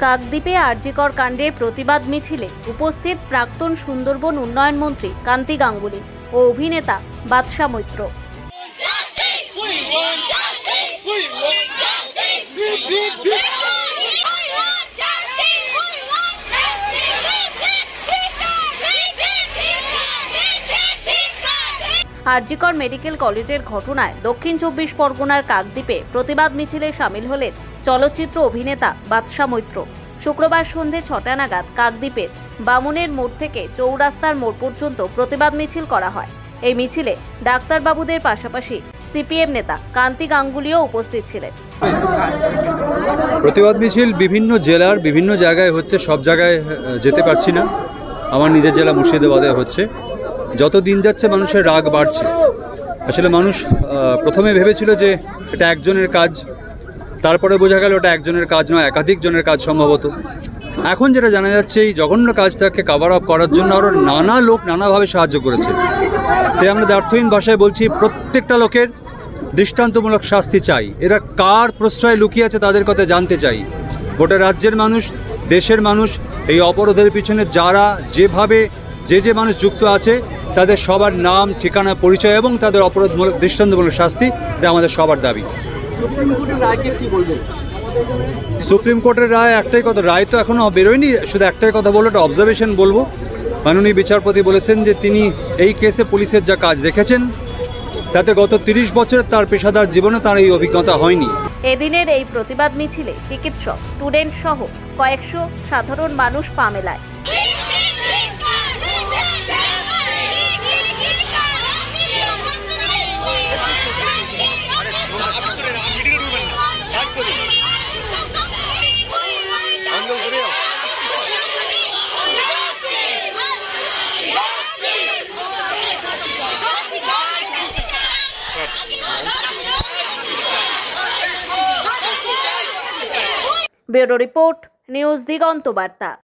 কাকদ্বীপে আরজিকর কাণ্ডের প্রতিবাদ মিছিলে উপস্থিত প্রাক্তন সুন্দরবন উন্নয়ন মন্ত্রী কান্তি গাঙ্গুলি ও অভিনেতা বাদশা মৈত্র। আরজিকর মেডিকেল কলেজের ঘটনায় দক্ষিণ ২৪ পরগনার কাকদ্বীপে প্রতিবাদ মিছিলে সামিল হলেন চলচ্চিত্র অভিনেতা বাদশা মৈত্র। শুক্রবার সন্ধে ৬টা নাগাদ কাকদ্বীপের বামুনের মোড় থেকে চৌরাস্তার মোড় পর্যন্ত প্রতিবাদ মিছিল করা হয়। এই মিছিলে ডাক্তারবাবুদের পাশাপাশি সিপিএম নেতা কান্তি গাঙ্গুলিও উপস্থিত ছিলেন। প্রতিবাদ মিছিল বিভিন্ন জেলার বিভিন্ন জায়গায় হচ্ছে, সব জায়গায় যেতে পারছি না। আমার নিজের জেলা মুর্শিদাবাদে হচ্ছে। যত দিন যাচ্ছে মানুষের রাগ বাড়ছে। আসলে মানুষ প্রথমে ভেবেছিল যে এটা একজনের কাজ, তারপরে বোঝা গেল ওটা একজনের কাজ নয়, একাধিক জনের কাজ সম্ভবত। এখন যেটা জানা যাচ্ছে, এই জঘন্য কাজটাকে কভার আপ করার জন্য আরও নানা লোক নানাভাবে সাহায্য করেছে। তাই আমরা দ্ব্যর্থহীন ভাষায় বলছি, প্রত্যেকটা লোকের দৃষ্টান্তমূলক শাস্তি চাই। এরা কার প্রশ্রয়ে লুকিয়ে আছে তাদের কথা জানতে চাই। গোটা রাজ্যের মানুষ, দেশের মানুষ এই অপরাধের পিছনে যারা যেভাবে যে মানুষ যুক্ত আছে তাদের সবার নাম, ঠিকানা, পরিচয় এবং তাদের অপরাধমূলক দৃষ্টান্তমূলক শাস্তি, এটা আমাদের সবার দাবি। সুপ্রিম কোর্টের রায় একটাই কথা, রায় তো এখনও বেরোয়নি, শুধু একটাই কথা বলবো, একটা অবজারভেশন বলবো। মাননীয় বিচারপতি বলেছেন যে তিনি এই কেসে পুলিশের যা কাজ দেখেছেন তাতে গত ৩০ বছর তার পেশাদার জীবনে তার এই অভিজ্ঞতা হয়নি। এদিনের এই প্রতিবাদ মিছিলে চিকিৎসক, স্টুডেন্ট সহ কয়েকশো সাধারণ মানুষ পা মেলায়। ব্যুরো রিপোর্ট, নিউজ দিগন্ত বার্তা।